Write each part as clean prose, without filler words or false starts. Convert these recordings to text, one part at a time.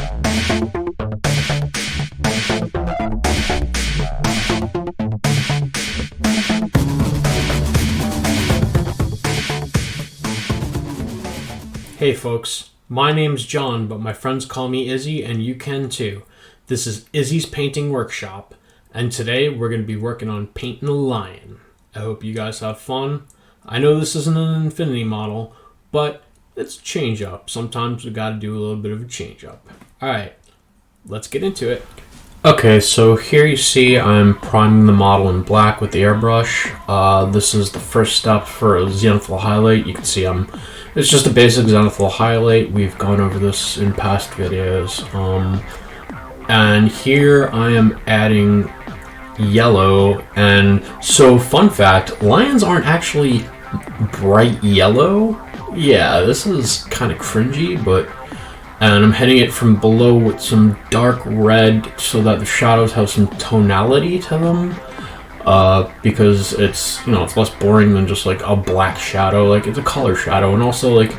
Hey folks, my name's John, but my friends call me Izzy, and you can too. This is Izzy's Painting Workshop, and today we're going to be working on painting a lion. I hope you guys have fun. I know this isn't an infinity model, but it's a change up. Sometimes we got to do a little bit of a change up. Alright, let's get into it. Okay, so here you see I'm priming the model in black with the airbrush. This is the first step for a zenithal highlight. You can see it's just a basic zenithal highlight. We've gone over this in past videos. And here I am adding yellow. And so, fun fact, lions aren't actually bright yellow. Yeah, this is kind of cringy, but... And I'm hitting it from below with some dark red so that the shadows have some tonality to them. Because it's, it's less boring than just like a black shadow. Like, it's a color shadow. And also, like,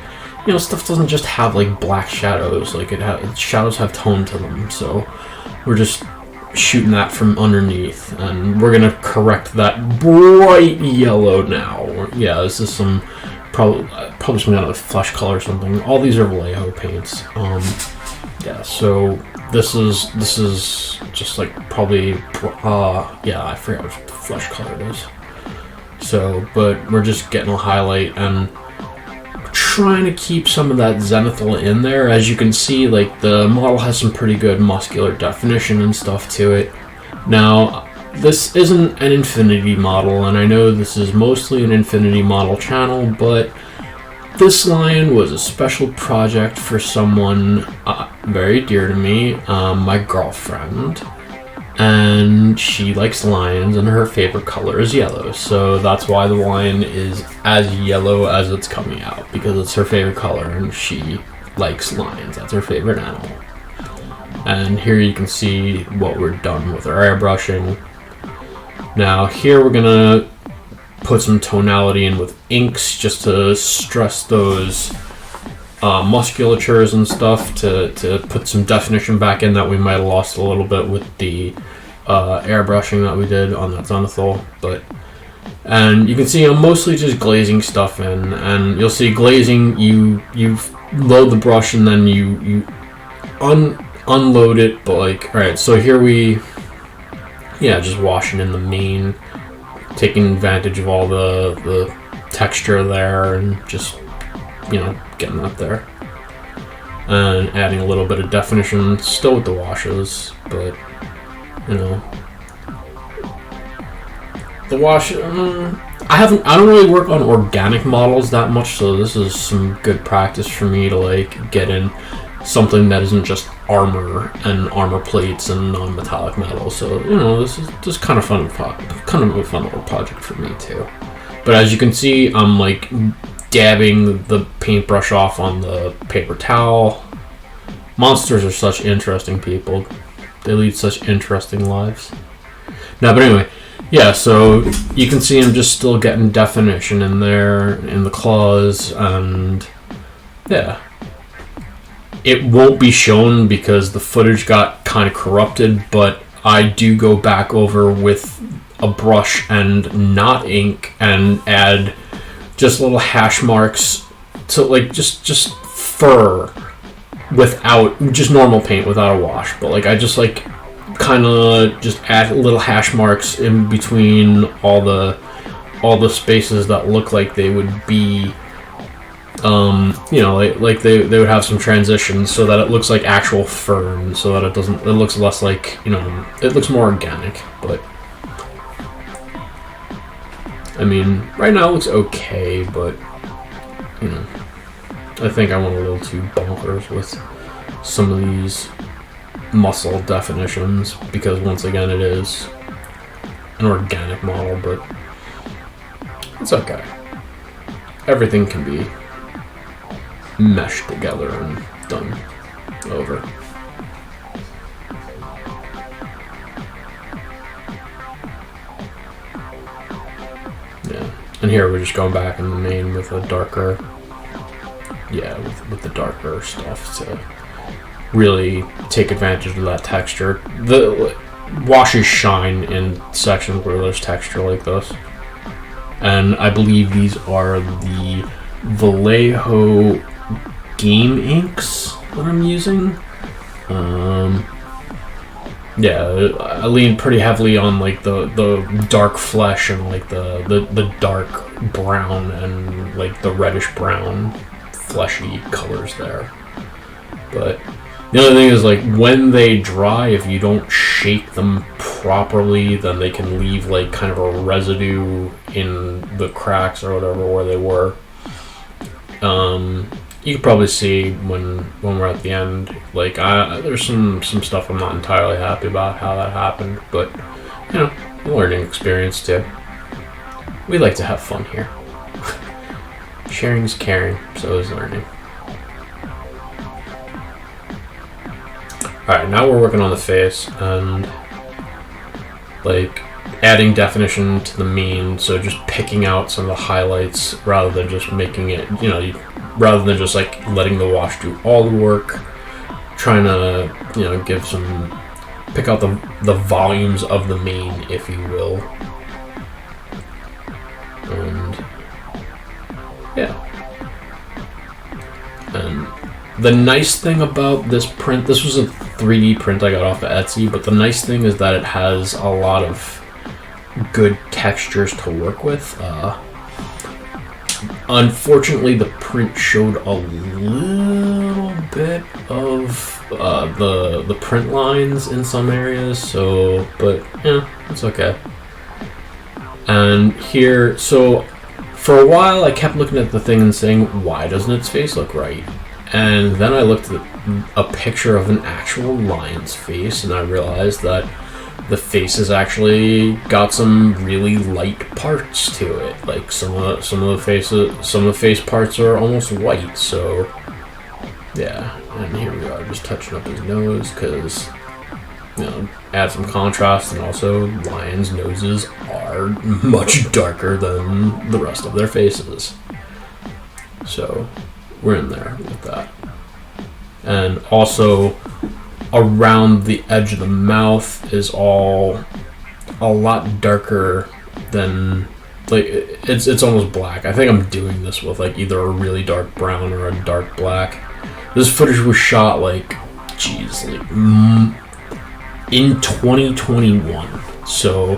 stuff doesn't just have like black shadows. Like, shadows have tone to them. So we're just shooting that from underneath. And we're going to correct that bright yellow now. Yeah, this is some... Probably some kind of flesh color or something. All these are Vallejo paints. Yeah, so this is just like probably yeah, I forgot what flesh color it is. So, but we're just getting a highlight and trying to keep some of that zenithal in there. As you can see, like, the model has some pretty good muscular definition and stuff to it. Now, this isn't an infinity model, and I know this is mostly an infinity model channel, but this lion was a special project for someone very dear to me, my girlfriend, and she likes lions, and her favorite color is yellow, so that's why the lion is as yellow as it's coming out, because it's her favorite color, and she likes lions. That's her favorite animal. And here you can see what we're done with our airbrushing. Now here we're gonna put some tonality in with inks just to stress those musculatures and stuff, to put some definition back in that we might have lost a little bit with the airbrushing that we did on that zenithal. And you can see I'm mostly just glazing stuff in, and you'll see glazing, you load the brush and then you unload it, but like, alright, so here just washing in the mane, taking advantage of all the texture there, and just, getting up there. And adding a little bit of definition, still with the washes, but, the wash, I don't really work on organic models that much, so this is some good practice for me to, like, get in something that isn't just armor and armor plates and non-metallic metal. So, this is just kind of fun, kind of a fun little project for me too. But as you can see, I'm like dabbing the paintbrush off on the paper towel. Monsters are such interesting people. They lead such interesting lives. Now, but anyway, yeah, so you can see I'm just still getting definition in there, in the claws, and yeah. It won't be shown because the footage got kind of corrupted, but I do go back over with a brush and not ink and add just little hash marks to, like, just fur without, just normal paint without a wash. But like, I just like kind of just add little hash marks in between all the spaces that look like they would be like they would have some transitions so that it looks like actual fern, so that it looks less like, it looks more organic. But I mean, right now it looks okay, but I think I went a little too bonkers with some of these muscle definitions, because once again it is an organic model, but it's okay. Everything can be meshed together and done over. Yeah, and here we're just going back in the main with a darker, with the darker stuff to really take advantage of that texture. The washes shine in sections where there's texture like this. And I believe these are the Vallejo game inks that I'm using. Yeah, I lean pretty heavily on like the dark flesh and like the dark brown and like the reddish brown fleshy colors there. But the other thing is, like, when they dry, if you don't shake them properly, then they can leave like kind of a residue in the cracks or whatever where they were. You can probably see when we're at the end, like, there's some stuff I'm not entirely happy about how that happened, but, you know, learning experience too. We like to have fun here. Sharing's caring, so is learning. Alright, now we're working on the face, and, like, adding definition to the mean, so just picking out some of the highlights rather than just making it, you know, rather than just like letting the wash do all the work, trying to, you know, pick out the volumes of the main, if you will. And yeah. And the nice thing about this print, this was a 3D print I got off of Etsy, but the nice thing is that it has a lot of good textures to work with. Unfortunately, the print showed a little bit of the print lines in some areas, so, but yeah, it's okay. And here, so for a while I kept looking at the thing and saying, why doesn't its face look right? And then I looked at a picture of an actual lion's face, and I realized that the face has actually got some really light parts to it. Like some of the face parts are almost white. So yeah, and here we are, just touching up his nose because, you know, add some contrast, and also lions' noses are much darker than the rest of their faces. So we're in there with that, and also around the edge of the mouth is all a lot darker than, like, it's almost black. I think I'm doing this with like either a really dark brown or a dark black. This footage was shot like, geez, like in 2021. So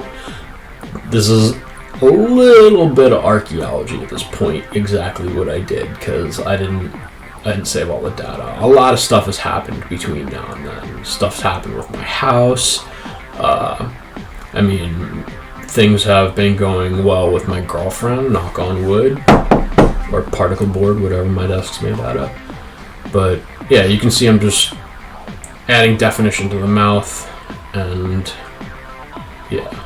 this is a little bit of archaeology at this point, exactly what I did, because I didn't save all the data. A lot of stuff has happened between now and then. Stuff's happened with my house. I mean, things have been going well with my girlfriend, knock on wood, or particle board, whatever my desk's made out of. But yeah, you can see I'm just adding definition to the mouth, and yeah.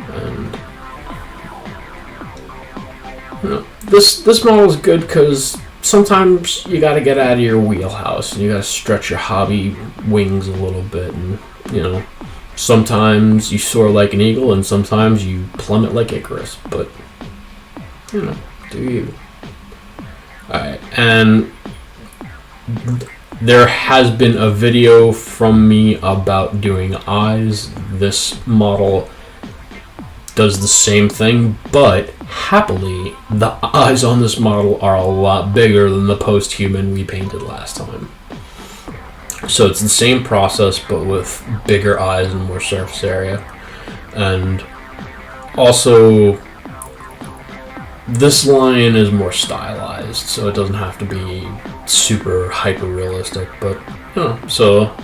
And you know, this model is good because sometimes you got to get out of your wheelhouse and you got to stretch your hobby wings a little bit, and you know, sometimes you soar like an eagle and sometimes you plummet like Icarus, but you know, do you. Alright, and there has been a video from me about doing eyes. This model does the same thing, but happily, the eyes on this model are a lot bigger than the post-human we painted last time. So it's the same process, but with bigger eyes and more surface area. And also, this lion is more stylized, so it doesn't have to be super hyper-realistic, but, you know, so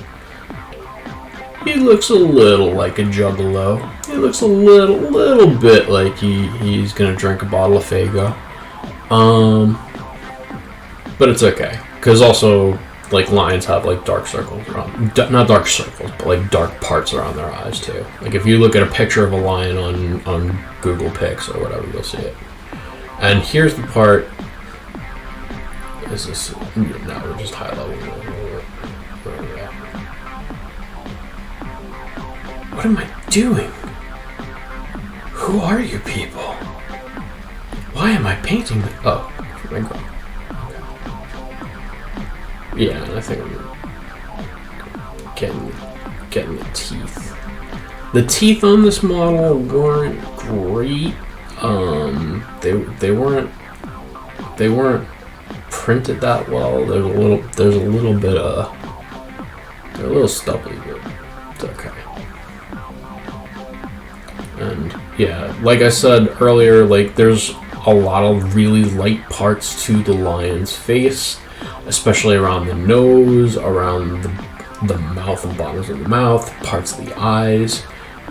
he looks a little like a juggalo. He looks a little bit like he's gonna drink a bottle of Faygo. But it's okay, because also, like, lions have like dark circles around, not dark circles, but like dark parts around their eyes too. Like if you look at a picture of a lion on Google Pics or whatever, you'll see it. And here's the part. Is this? No, we're just high level. What am I doing? Who are you people? Why am I painting? Oh, my God. Yeah, and I think I'm getting the teeth. The teeth on this model weren't great. They weren't printed that well. There's a little bit of, they're a little stubby, but it's okay. And yeah, like I said earlier, like there's a lot of really light parts to the lion's face, especially around the nose, around the mouth and bottoms of the mouth, parts of the eyes,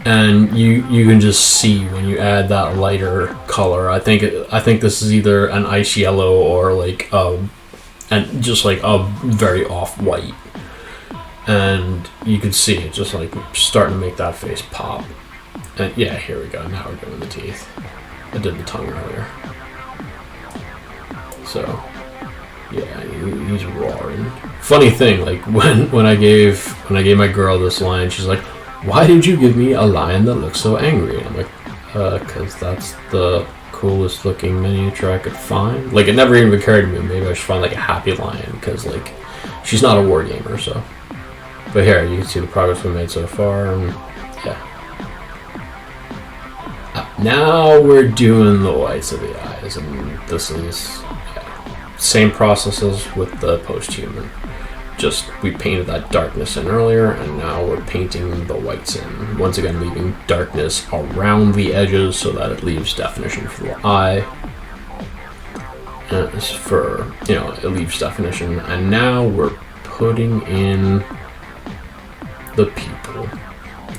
and you can just see when you add that lighter color. I think this is either an ice yellow or like and just like a very off white, and you can see it just like starting to make that face pop. And yeah, here we go. Now we're doing the teeth. I did the tongue earlier. So yeah, he's roaring. Funny thing, like when I gave my girl this lion, she's like, "Why did you give me a lion that looks so angry?" And I'm like, "Cause that's the coolest looking miniature I could find." Like it never even occurred to me. Maybe I should find like a happy lion, because like she's not a war gamer. So, but here you can see the progress we made so far, and yeah. Now we're doing the whites of the eyes, and this is same process as with the post-human. Just we painted that darkness in earlier, and now we're painting the whites in. Once again, leaving darkness around the edges so that it leaves definition for the eye. And it's for, it leaves definition. And now we're putting in the pupil.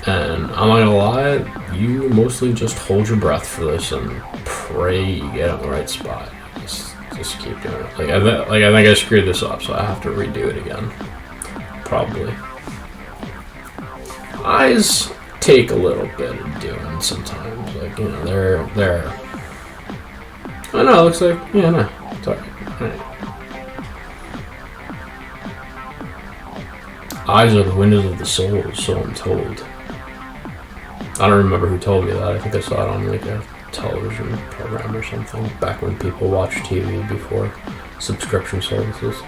And I'm not gonna lie, you mostly just hold your breath for this and pray you get in the right spot. Just keep doing it. I think I screwed this up, so I have to redo it again. Probably. Eyes take a little bit of doing sometimes. Like, they're. I know, it looks like. Yeah, no. It's alright. Eyes are the windows of the soul, so I'm told. I don't remember who told me that. I think I saw it on like a television program or something back when people watched TV before subscription services.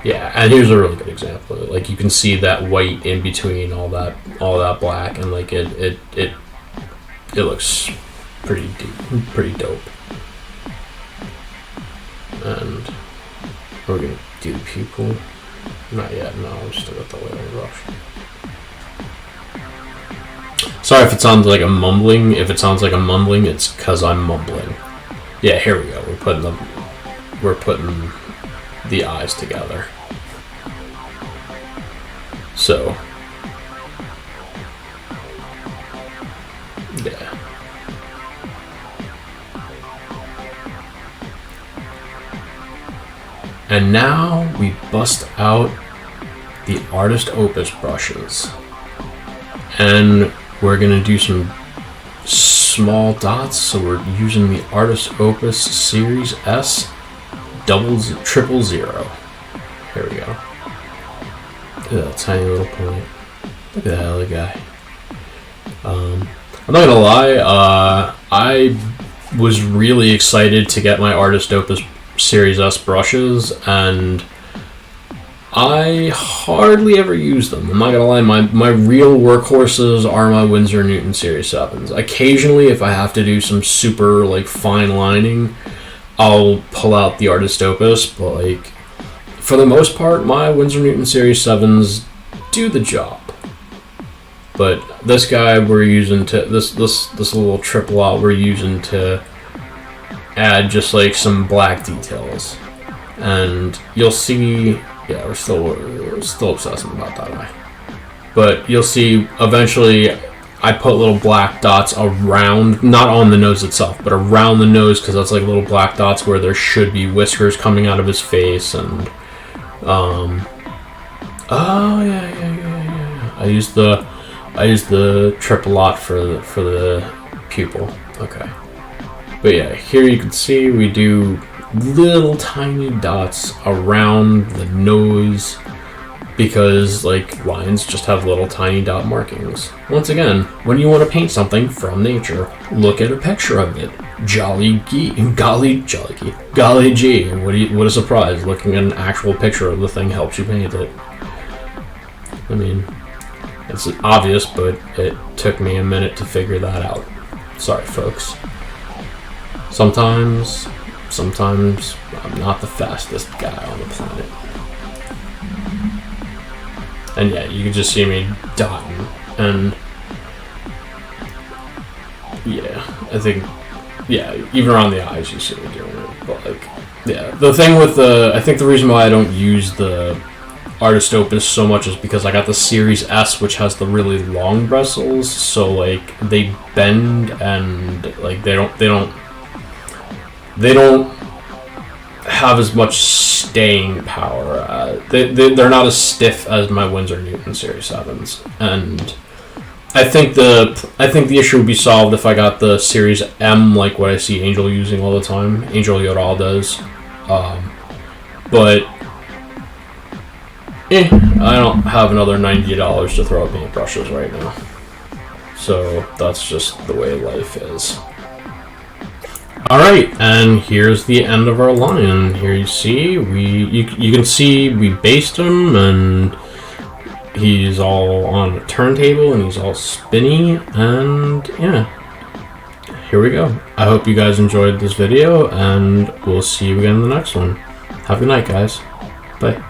Yeah, and here's a really good example. Like you can see that white in between all that black, and like it looks pretty dope. And we're gonna do the pupil. Not yet. No, I'm still got the layering brush. Sorry if it sounds like I'm mumbling. If it sounds like I'm mumbling, it's because I'm mumbling. Yeah, here we go. We're putting the eyes together. So, yeah. And now we bust out the Artist Opus brushes. And we're going to do some small dots, so we're using the Artist Opus Series S 000. Here we go. Look at that tiny little point. Look at that other guy. I'm not gonna lie, I was really excited to get my Artist Opus Series S brushes, and I hardly ever use them. I'm not gonna lie, my real workhorses are my Winsor & Newton Series 7s. Occasionally, if I have to do some super like fine lining, I'll pull out the Artist Opus, but like for the most part, my Winsor & Newton Series 7s do the job. But this guy we're using to this little triple out we're using to add just like some black details, and you'll see. Yeah, we're still obsessing about that eye. But you'll see eventually I put little black dots around, not on the nose itself, but around the nose, because that's like little black dots where there should be whiskers coming out of his face. And oh yeah. I used the triple lot for the pupil. Okay. But yeah, here you can see we do little tiny dots around the nose, because like lions just have little tiny dot markings. Once again, when you want to paint something from nature, look at a picture of it. Golly gee, what a surprise! Looking at an actual picture of the thing helps you paint it. I mean, it's obvious, but it took me a minute to figure that out. Sorry, folks. Sometimes I'm not the fastest guy on the planet. And yeah, you can just see me dotting, and yeah, I think, yeah, even around the eyes you see me doing it, but like, yeah, the thing with I think the reason why I don't use the Artist Opus so much is because I got the Series S, which has the really long bristles, so like, they bend, and like, they don't have as much staying power. They're not as stiff as my Winsor Newton Series 7s, and I think the issue would be solved if I got the Series M, like what I see Angel using all the time. Angel Yoral does, but I don't have another $90 to throw at paintbrushes right now, so that's just the way life is. Alright, and here's the end of our lion. Here you see, you can see we based him, and he's all on a turntable, and he's all spinny, and yeah. Here we go. I hope you guys enjoyed this video, and we'll see you again in the next one. Have a good night, guys. Bye.